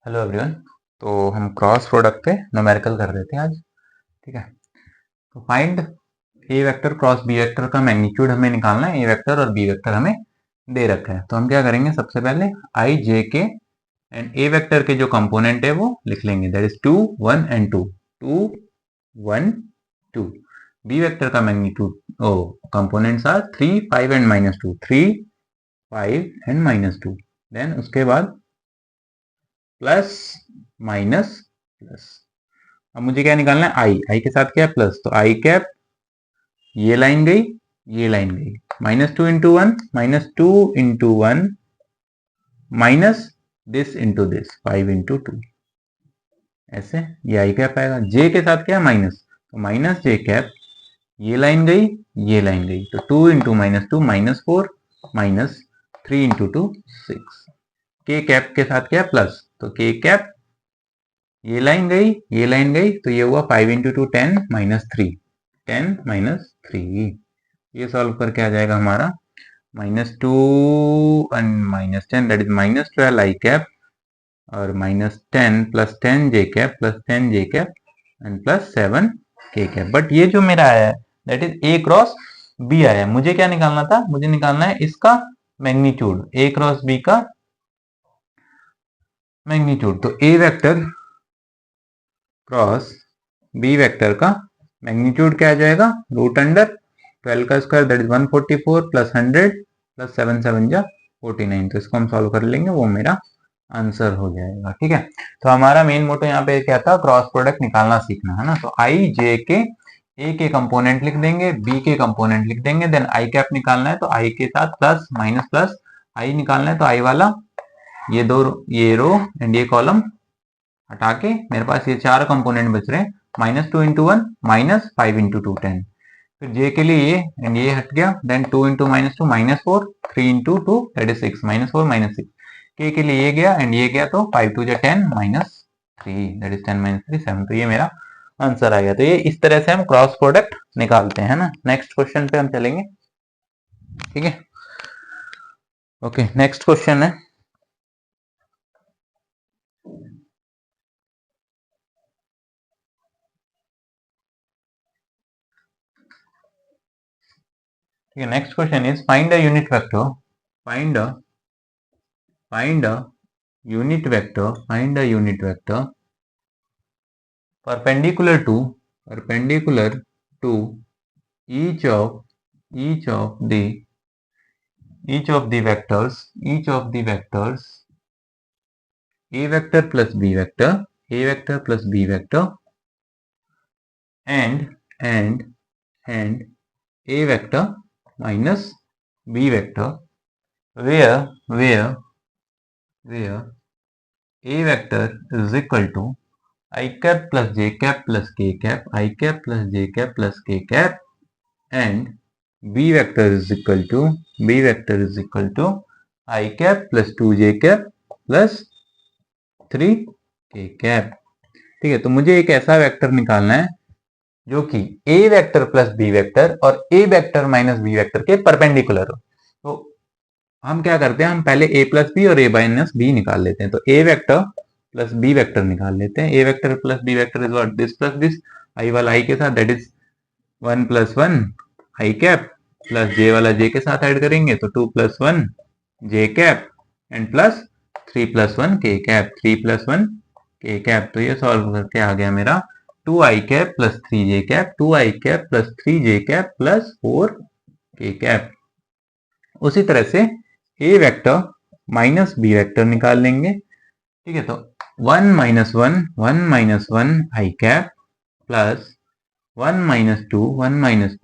Hello everyone. तो हम cross product पे न्यूमेरिकल कर रहे थे आज। ठीक है, तो फाइंड ए वेक्टर क्रॉस बी वेक्टर का मैग्नीट्यूड हमें निकालना है। ए वेक्टर और बी वेक्टर हमें दे रखा है, तो हम क्या करेंगे, सबसे पहले आई जे के एंड ए वेक्टर के जो कंपोनेंट है वो लिख लेंगे, दैट इज 2 1 एंड 2 2 1 2। बी वेक्टर का मैग्नीट्यूड ओ components are 3 5 and -2 3 5 and -2। Then उसके बाद प्लस माइनस प्लस। अब मुझे क्या निकालना है, आई आई के साथ क्या है प्लस, तो आई कैप, ये लाइन गई, ये लाइन गई, -2 into one minus this into this 5 into 2, ऐसे ये आई कैप आएगा। जे के साथ क्या है माइनस, तो माइनस जे कैप, ये लाइन गई, ये लाइन गई, तो 2 इंटू -2 -4 माइनस 3 इंटू 2 6। के कैप के साथ क्या है प्लस, तो के कैप, ये लाइन गई, ये लाइन गई, तो ये हुआ 5 इंटू 2 10 -3 10 -3। ये सॉल्व करके आ जाएगा हमारा -2 and -10 that is -12 i cap और -10 plus 10 j cap plus 10 j cap and plus 7 k cap. But ये जो मेरा आया है that is a cross b आया है। मुझे क्या निकालना था, मुझे निकालना है इसका मैग्नीट्यूड, ए क्रॉस बी का मैग्नीट्यूड। तो A vector cross B vector का मैग्नीट्यूड क्या आ जाएगा, रूट अंडर 12 का square that is 144 plus 100 plus 7 7 जा 49। तो इसको हम सॉल्व कर लेंगे, वो मेरा आंसर हो जाएगा। ठीक है, तो हमारा मेन मोटो यहाँ पे क्या था, क्रॉस प्रोडक्ट निकालना सीखना है ना। तो आई जे के ए के कंपोनेंट लिख देंगे, बी के कंपोनेंट लिख देंगे, देन आई कैप निकालना है तो आई के साथ प्लस माइनस प्लस आई निकालना है, तो आई वाला ये दो, ये रो एंड ये कॉलम हटा के मेरे पास ये चार कंपोनेंट बच रहे हैं, -2 इंटू 1 -5 इंटू 2 10। फिर जे के लिए ये एंड ये हट गया, then 2 into -2 -4 3 into 2 that is 6 -4 -6। के लिए ये गया एंड ये गया, तो 5 2 10 -3 दैट इज 10 -3 7। तो ये मेरा आंसर आ गया। तो ये इस तरह से हम क्रॉस प्रोडक्ट निकालते हैं ना। नेक्स्ट क्वेश्चन पे हम चलेंगे। ठीक है, ओके, नेक्स्ट क्वेश्चन है, ठीक है, next question is find a unit vector, find a unit vector, find a unit vector perpendicular to each of the vectors a vector plus b vector, and a vector minus b vector, where a vector is equal to I cap plus j cap plus k cap, I cap plus j cap plus k cap, and b vector is equal to I cap plus 2j cap plus 3k cap। ठीक है, तो मुझे एक ऐसा vector निकालना है जो कि a vector plus b vector और a vector minus b vector के परपेंडिकुलर हो। तो हम क्या करते हैं, हम पहले a प्लस बी और a माइनस बी निकाल लेते हैं। तो a vector plus b vector निकाल लेते हैं। a vector plus b vector is what, this plus this, i वाला i के साथ that is 1 plus 1 i cap plus j वाला j के साथ ऐड करेंगे तो 2 plus 1 j cap and plus 3 plus 1 k cap, 3 plus 1 k cap. तो ये सॉल्व करके आ गया मेरा 2i cap plus 3j cap, 2i cap plus 3j cap plus 4k cap. उसी तरह से a vector minus b vector निकाल लेंगे। ठीक है, तो 1 minus 1 i cap plus 1 minus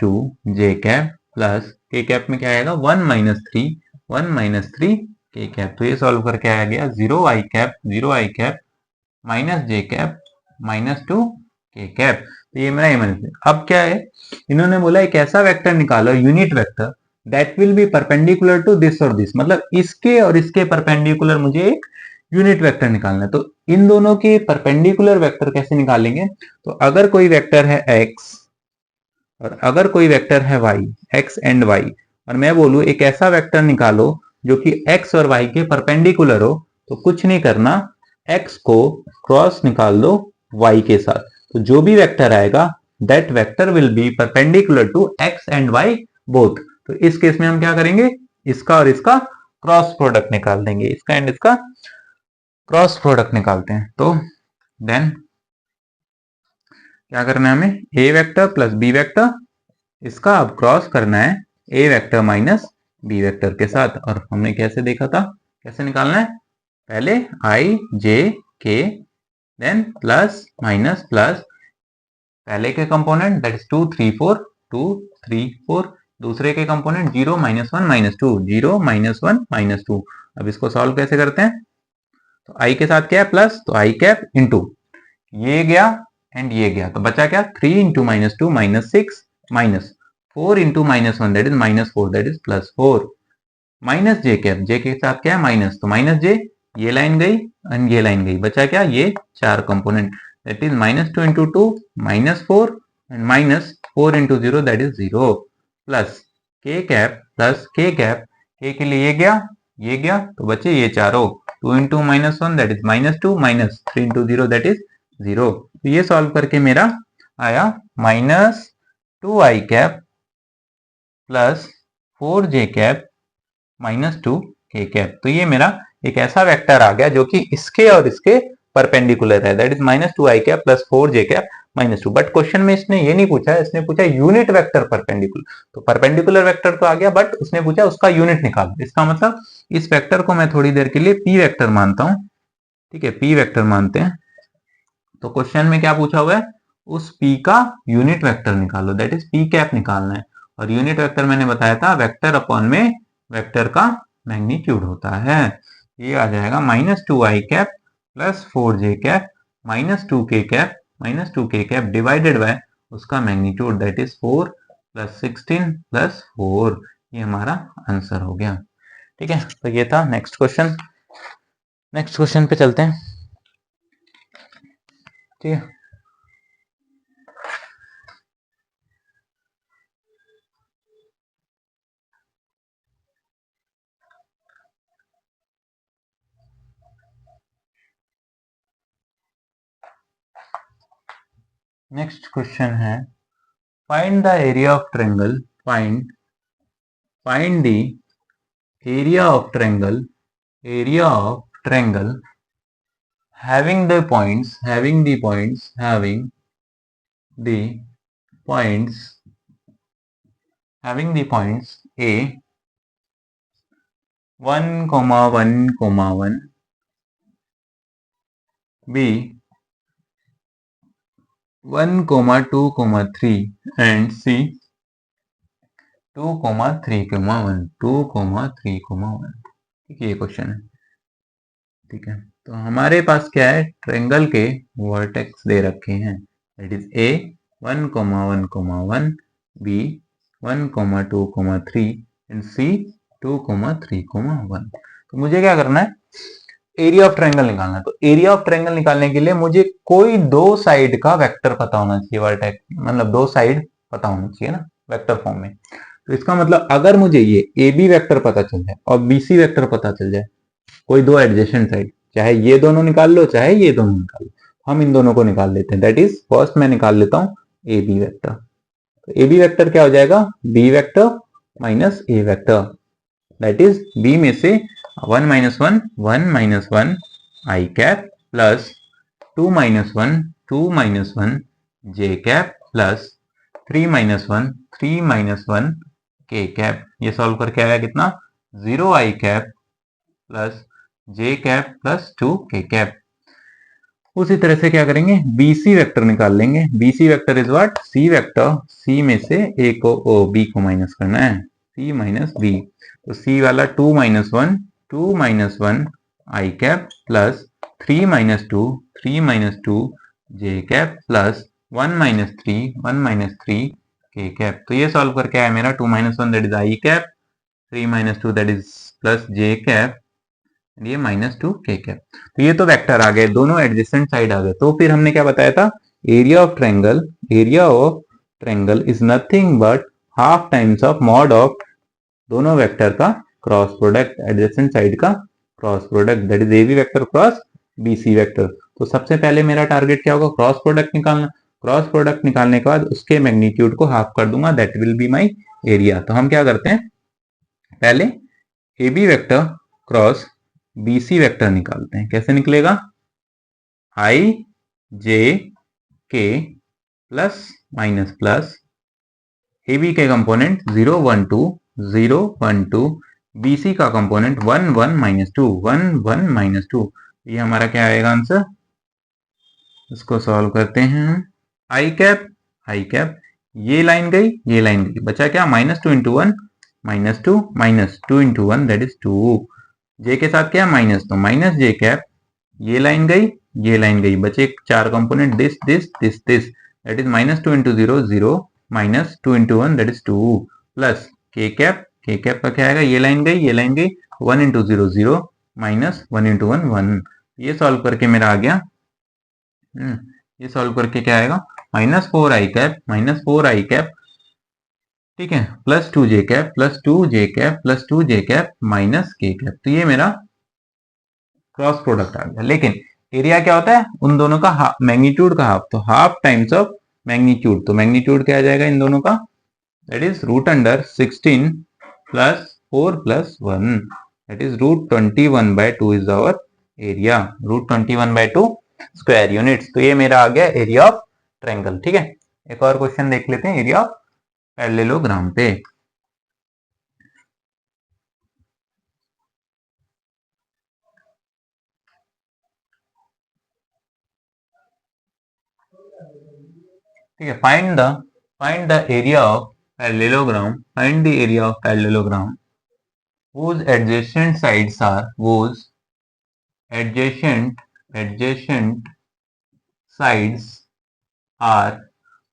2 j cap plus k cap में क्या आएगा 1 माइनस 3 k कैप। तो ये सॉल्व करके आया गया 0 i cap minus j cap -2 k cap. तो ये मेरा इमेज। अब क्या है, इन्होंने बोला एक ऐसा वेक्टर निकालो, unit vector that will be perpendicular to this और दिस, मतलब इसके और इसके परपेंडिकुलर मुझे एक यूनिट वेक्टर निकालना है। तो इन दोनों के परपेंडिकुलर वेक्टर कैसे निकालेंगे, तो अगर कोई वेक्टर है x और अगर कोई वेक्टर है y, x एंड y, और मैं बोलूं एक ऐसा वेक्टर निकालो जो कि x और y के परपेंडिकुलर हो, तो कुछ नहीं करना, x को क्रॉस निकाल दो y के साथ, तो जो भी वेक्टर आएगा that vector will be perpendicular to x and y both. तो इस केस में हम क्या करेंगे, इसका और इसका क्रॉस प्रोडक्ट निकाल देंगे, इसका एंड इसका क्रॉस प्रोडक्ट निकालते हैं। तो देन क्या करना है हमें, a vector plus b vector, इसका अब क्रॉस करना है a vector minus b vector के साथ। और हमने कैसे देखा था, कैसे निकालना है, पहले i j k then plus minus plus, पहले के कंपोनेंट दैट इज 2 3 4 2 3 4, दूसरे के कंपोनेंट 0 -1 -2 0 -1 -2। अब इसको सॉल्व कैसे करते हैं, तो i के साथ क्या है प्लस, तो i कैप इंटू ये गया एंड ये गया, तो बचा क्या 3 into -2 -6 minus 4 into -1 that is -4 that is +4 minus J cap, J के साथ क्या है माइनस, तो माइनस जे, ये लाइन गई एंड ये लाइन गई, बचा क्या ये चार component that is -2 into 2 -4 and -4 into 0 that is 0 plus के कैप प्लस के कैप, के के लिए ये गया तो बचे ये चारों, 2 into -1 that is -2 minus 3 into 0 that is 0। तो ये सॉल्व करके मेरा आया -2i cap plus 4j cap -2 k cap. तो ये मेरा एक ऐसा वेक्टर आ गया जो कि इसके और इसके परपेंडिकुलर है, that is -2i cap plus 4j cap -2। But question में इसने ये नहीं पूछा, इसने पूछा यूनिट वेक्टर परपेंडिकुलर, तो परपेंडिकुलर वेक्टर तो आ गया बट उसने पूछा उसका यूनिट निकालो। इसका मतलब इस वेक्टर को मैं थोड़ी देर के लिए p वेक्टर मानता हूं, ठीक है, p वेक्टर मानते हैं। तो क्वेश्चन में क्या पूछा हुआ है, उस p का यूनिट वेक्टर निकालो, दैट इज p कैप निकालना है। और यूनिट वेक्टर मैंने बताया था वेक्टर अपॉन में वेक्टर का मैग्नीट्यूड होता है। ये आ जाएगा -2i cap plus 4j cap -2k cap divided by उसका मैग्नीट्यूड दैट इज 4 + 16 + 4। ये हमारा आंसर हो गया, ठीक है। तो ये था नेक्स्ट क्वेश्चन, नेक्स्ट क्वेश्चन पे चलते हैं, ठीक है। नेक्स्ट क्वेश्चन है find the area of triangle, find the area of triangle having the points a 1, 1, 1, b 1, 2, 3 and c 2, 3, 1 2, 3, 1। ठीक है, ये क्वेश्चन है, ठीक है। तो हमारे पास क्या है, ट्रायंगल के वर्टेक्स दे रखे हैं, that is a 1, 1, 1, b 1, 2, 3 and c 2, 3, 1। तो मुझे क्या करना है, एरिया ऑफ ट्रायंगल निकालना है। तो एरिया ऑफ ट्रायंगल निकालने के लिए मुझे कोई दो साइड का वेक्टर पता होना चाहिए, वर्टेक्स मतलब दो साइड पता होना चाहिए ना वेक्टर फॉर्म में। तो इसका मतलब अगर मुझे ये ए बी वेक्टर पता चल जाए और बी सी वेक्टर पता चल जाए, कोई दो एडजेसेंट साइड, चाहे ये दोनों निकाल लो चाहे ये दोनों निकाल लो, हम इन दोनों को निकाल लेते हैं। दैट इज फर्स्ट मैं निकाल लेता हूं ए बी वेक्टर। तो ए बी वेक्टर क्या हो जाएगा, b vector minus a vector, that is b में से 1 -1 1 -1 i cap plus 2 -1 2 -1 j cap plus 3 -1 3 -1 के कैप। ये सॉल्व करके आया कितना, 0 आई कैप प्लस जे कैप प्लस 2 के कैप। उसी तरह से क्या करेंगे, BC वेक्टर निकाल लेंगे। BC vector is what, C vector, C में से A को B को माइनस करना है, C माइनस B। तो C वाला 2 -1 2 -1 i cap plus 3 -2 3 -2 J cap plus 1 -3 1 -3 के कैप। तो ये सॉल्व करके आया मेरा 2 -1 that is I cap, 3 -2 that is plus J cap, ये -2 के कैप। तो ये तो वेक्टर आ गए, दोनों एडजेसेंट साइड आ गए। तो फिर हमने क्या बताया था, area of triangle is nothing but half times of mod of दोनों वेक्टर का क्रॉस प्रोडक्ट, एडजेसेंट साइड का cross product, that is A B vector cross BC vector. तो सबसे पहले मेरा टारगेट क्या होगा, क्रॉस प्रोडक्ट निकालना। क्रॉस प्रोडक्ट निकालने के बाद उसके मैग्नीट्यूड को हाफ कर दूंगा, that will be my area. तो हम क्या करते हैं, पहले AB vector cross BC vector निकालते हैं। कैसे निकलेगा, I J K plus minus plus AB के कंपोनेंट 0 1 2 0 1 2, BC का कंपोनेंट 1 1 माइनस 2 1 1 माइनस 2। ये हमारा क्या आएगा आंसर, इसको सॉल्व करते हैं हम। आई कैप, ये लाइन गई, ये लाइन गई, बचा क्या, minus 2 into one minus 2 minus 2 into one that is 2। जे के साथ क्या माइनस, तो माइनस जे कैप, ये लाइन गई, ये लाइन गई, बचे चार component this this this this, that is minus 2 into 0 0 minus 2 into one that is 2 plus के कैप का क्या आएगा, ये लाइन गई, ये लाइन गई, 1 इंटू 0 0 माइनस 1 इंटू वन 1। ये सॉल्व करके मेरा आ गया, ये सॉल्व करके क्या आएगा, माइनस 4 आई कैप, ठीक है, प्लस 2 जे कैप प्लस 2 जे कैप प्लस 2 जे कैप माइनस के कैप। तो ये मेरा क्रॉस प्रोडक्ट आ गया। लेकिन एरिया क्या होता है, उन दोनों का मैग्नीट्यूड का हाफ, तो हाफ टाइम्स ऑफ मैग्नीट्यूड। तो मैग्नीट्यूड क्या आ जाएगा इन दोनों का, that is root under 16 plus 4 plus 1, that is root 21/2 is our area, root 21/2 square units. तो ये मेरा आ गया एरिया ऑफ ट्रायंगल। ठीक है, एक और क्वेश्चन देख लेते हैं एरिया ऑफ पैरेललोग्राम पे। ठीक है, find the area of parallelogram, find the area of parallelogram whose adjacent sides are adjacent sides are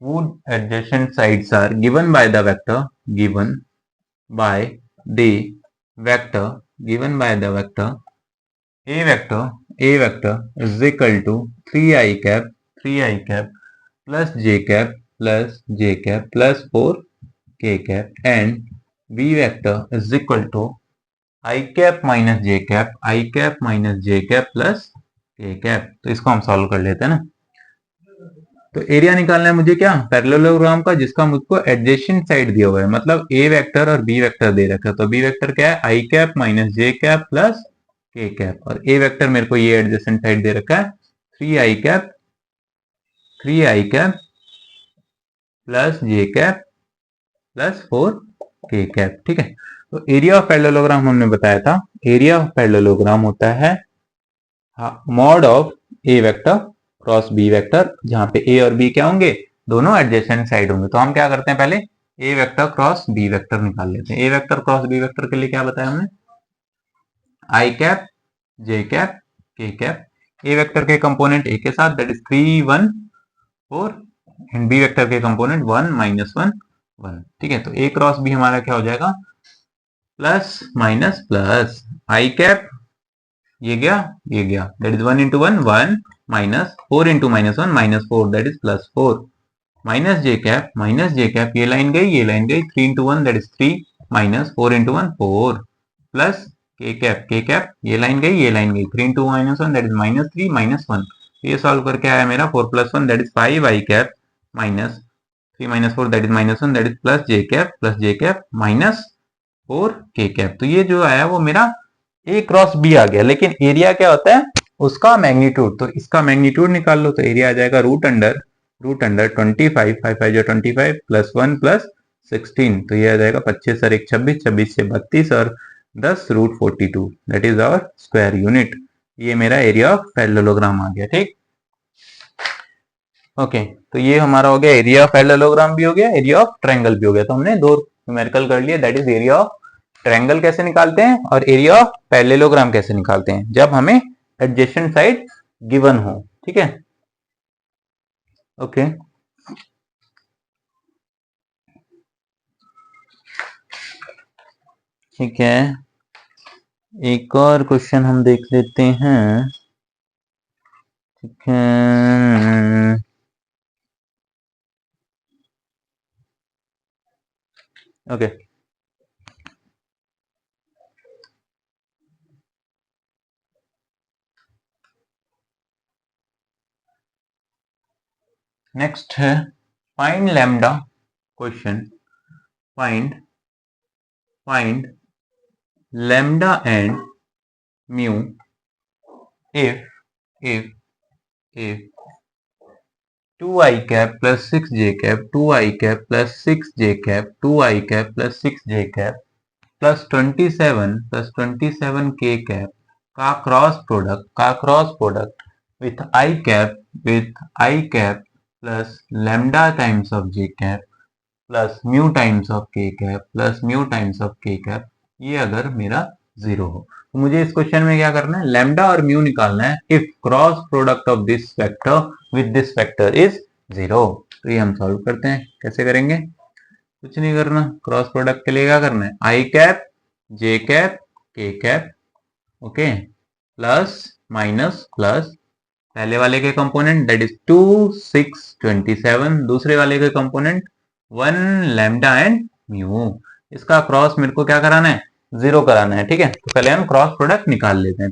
whose adjacent sides are given by the vector by the vector given by the vector a vector is equal to 3i cap plus j cap plus 4 k cap and b vector is equal to i cap minus j cap plus k cap। तो इसको हम solve कर लेते हैं ना। तो area निकालना है मुझे क्या, पैरेललोग्राम का जिसका मुझको एडजेसेंट साइड दिया हुआ है, मतलब ए वेक्टर और बी वेक्टर दे रखा है। तो बी वेक्टर क्या है, आई cap minus J cap plus के कैप, और ए वेक्टर मेरे को ये एडजेसेंट साइड दे रखा है 3i कैप प्लस जे कैप प्लस 4 के कैप। ठीक है, तो एरिया ऑफ पैरेललोग्राम हमने बताया था, एरिया ऑफ पैरेललोग्राम होता है mod of A vector cross B vector, जहां पे ए और बी क्या होंगे, दोनों एडजेसेंट साइड होंगे। तो हम क्या करते हैं, पहले a vector cross B vector निकाल लेते हैं। A vector cross B vector के लिए क्या बताया हमने, i cap j cap k cap. A vector के कंपोनेंट ए के साथ that is 3 1 4 and b vector के कंपोनेंट 1 माइनस 1 1। ठीक है, तो ए क्रॉस बी हमारा क्या हो जाएगा, प्लस माइनस प्लस आई कैप, ये गया that is 1 into 1 1 minus 4 into minus 1 minus 4 that is plus 4 minus J cap, ये लाइन गई, ये लाइन गई, 3 into 1 that is 3 minus 4 into 1 4 plus के कैप, ये लाइन गई, ये लाइन गई, 3 into minus 1 that is minus 3 minus 1। ये सॉल्व करके आया मेरा 4 plus 1 that is 5 I cap minus 3 minus 4 that is minus 1 that is plus J cap minus 4 के कैप। तो ये जो आया वो मेरा ए क्रॉस बी आ गया। लेकिन एरिया क्या होता है, उसका मैग्नीट्यूड। तो इसका मैग्नीट्यूड निकाल लो, तो एरिया आ जाएगा रूट अंडर 25 5 5 जो 25 प्लस 1 प्लस 16। तो ये आ जाएगा 25 सर 1 26 26 से 32 और 10 root 42 that is our square unit. ये मेरा एरिया ऑफ पैरेललोग्राम आ गया। ठीक, ओके, तो ये हमारा हो गया एरिया ऑफ पैरेललोग्राम भी हो गया, एरिया ऑफ ट्रायंगल भी हो गया। तो हमने दो न्यूमेरिकल कर लिए, that is area of triangle कैसे निकालते हैं और एरिया ऑफ पैरेललोग्राम कैसे निकालते हैं, जब हमें एडजेसेंट साइड गिवन हो। ठीक है, ओके, ठीक है, एक और क्वेश्चन हम देख लेते हैं। ठीक है, ओके, नेक्स्ट है find lambda question, find lambda and mu if 2i cap plus 6j cap 2i cap plus 6j cap 2i cap plus 6j cap plus 27 k cap का cross product with I cap plus lambda times of j cap plus mu times of K cap plus mu times of K cap, ये अगर मेरा zero हो तो मुझे इस question में क्या करना है, लैम्डा और म्यू निकालना है if cross product of this vector with this vector is zero. तो ये हम सॉल्व करते हैं, कैसे करेंगे, कुछ नहीं करना, क्रॉस प्रोडक्ट के लिए क्या करना है, आई cap j cap k cap, okay, plus minus plus पहले वाले के कंपोनेंट दैट इज 2 6 27, दूसरे वाले के कंपोनेंट 1 लैम्डा एंड म्यू, इसका क्रॉस मेरे को क्या कराना है, जीरो कराना है, ठीक है। तो पहले हम क्रॉस प्रोडक्ट निकाल लेते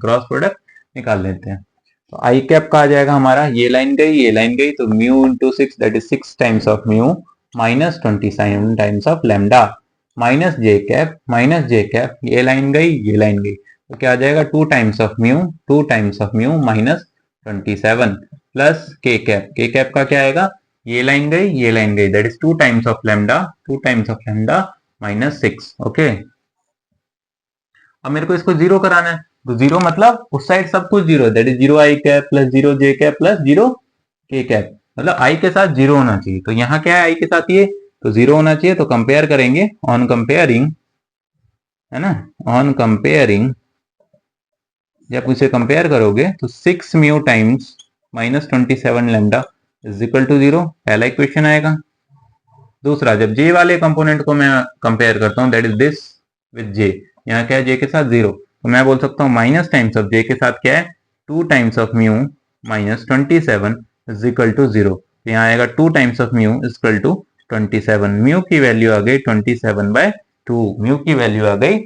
हैं, तो आई कैप का आ जाएगा हमारा, ये लाइन गई तो mu into 6 that is 6 times of mu minus 27 times of lambda minus J cap ये लाइन गई तो क्या आ जाएगा 2 times of mu minus 27 plus के कैप का क्या आएगा, ये लाइन गई that is 2 times of lambda minus 6, okay. अब मेरे को इसको जीरो कराना है, तो जीरो मतलब उस साइड सब कुछ zero, that is 0 I cap plus 0 J cap plus 0 के कैप, मतलब आई के साथ जीरो होना चाहिए। तो यहाँ क्या है आई के साथ, ये तो जीरो होना चाहिए। तो कंपेयर करेंगे, ऑन कंपेयरिंग है ना, ऑन कंपेयरिंग जब उसे कंपेयर करोगे तो 6 mu times minus 27 lambda is equal to zero, पहला इक्वेशन आएगा। दूसरा, जब जे वाले कंपोनेंट को मैं कंपेयर करता हूं that is this with J, यहाँ क्या है जे के साथ जीरो, तो मैं बोल सकता हूँ माइनस टाइम्स ऑफ जे के साथ क्या है 2 times of mu minus 27 is equal to zero, तो यहाँ आएगा 2 times of mu is equal to 27, mu की वैल्यू आ गई 27/2, म्यू की वैल्यू आ गई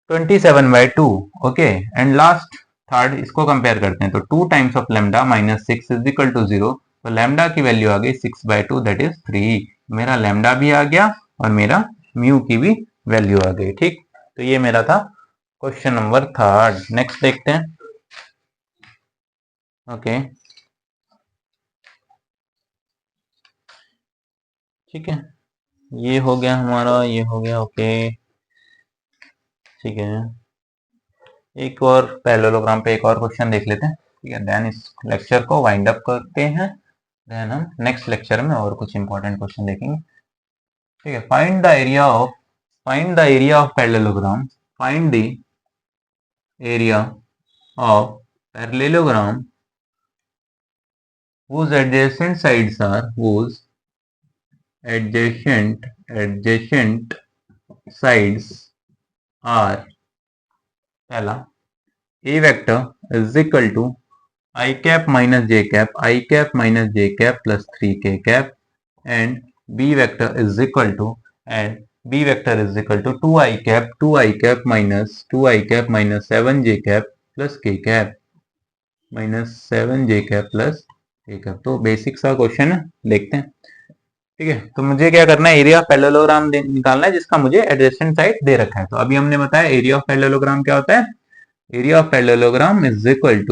27/2, ओके। एंड लास्ट थर्ड, इसको कंपेयर करते हैं तो 2 times of lambda minus 6 is equal to zero, तो लैम्डा की वैल्यू आ गई 6/2 दैट इज 3, मेरा लैम्डा भी आ गया और मेरा म्यू की भी वैल्यू आ गई, ठीक। तो ये मेरा था क्वेश्चन नंबर थर्ड। नेक्स्ट देखते हैं, ओके, ठीक है, ये हो गया हमारा, ये हो गया, ओके, ठीक है। एक और पैरेललोग्राम पे एक और क्वेश्चन देख लेते हैं, ठीक है, देन इस लेक्चर को वाइंड अप करते हैं, देन हम नेक्स्ट लेक्चर में और कुछ इंपॉर्टेंट क्वेश्चन देखेंगे, ठीक है। Find the area of parallelogram, find the area of parallelogram whose adjacent sides are पहला a vector is equal to I cap minus j cap plus 3k cap, and b vector is equal to 2i cap minus 7j cap plus k cap plus k cap। तो basic सा question है, देखते हैं, ठीक है। तो मुझे क्या करना है, एरिया ऑफ पैरेललोग्राम निकालना है जिसका मुझे एडजेसेंट साइड दे रखा है। तो अभी हमने बताया एरिया ऑफ पैरेललोग्राम क्या होता है, area of parallelogram is equal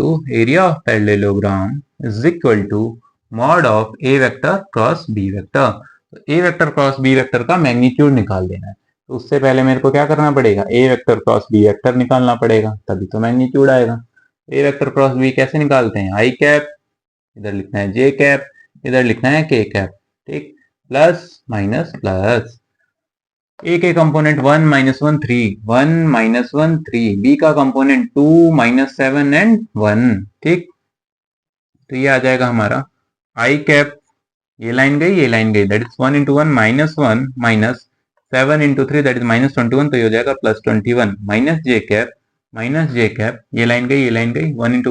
to mod of A vector cross B vector. तो A vector cross B vector का मैग्नीट्यूड निकाल देना है, तो उससे पहले मेरे को क्या करना पड़ेगा, ए वेक्टर क्रॉस बी वेक्टर निकालना पड़ेगा, तभी तो मैग्नीट्यूड आएगा। ए वेक्टर क्रॉस बी कैसे निकालते हैं, आई कैप, इधर लिखना है जे कैप, इधर लिखना है के कैप, ठीक, प्लस माइनस प्लस, ए के कंपोनेंट 1 -1 3 बी का कंपोनेंट 2 -7 एंड 1, ठीक। तो ये आ जाएगा हमारा आई कैप, ये लाइन गई that is 1 × 1 -1 minus 7 × 3 that is -21, तो ये हो जाएगा प्लस 21 माइनस जे कैप, ये लाइन गई 1 ×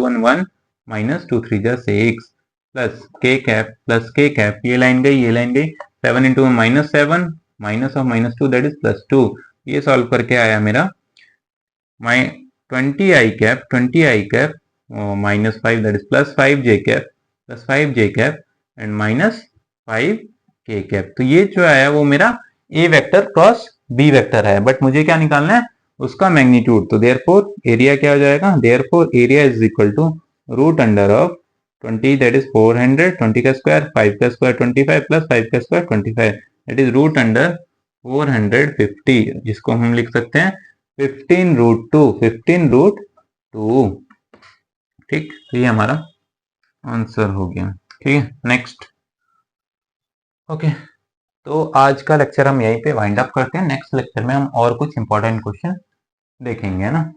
1 1 माइनस 2 3 जा 6 प्लस के कैप, ये लाइन गई 7 × 1 -7 माइनस ऑफ -2 दैट इज +2, ये सॉल्व करके आया मेरा 20 I cap -5 that is +5 J cap and minus 5 K cap. तो ये जो है वो मेरा A vector cross B vector है, बट मुझे क्या निकालना है, उसका मैग्नीट्यूड। तो देयरफॉर एरिया क्या हो जाएगा, therefore area is equal to root under of 20 that is 400, 20 का स्क्वायर 5 का स्क्वायर 25 प्लस 5 का square 25 that is root under 450, जिसको हम लिख सकते हैं 15 रूट 2, 15 रूट 2। ठीक, तो ये हमारा आंसर हो गया। ठीक है, नेक्स्ट। ओके, तो आज का लेक्चर हम यहीं पे वाइंड अप करते हैं। नेक्स्ट लेक्चर में हम और कुछ इंपॉर्टेंट क्वेश्चन देखेंगे, है ना।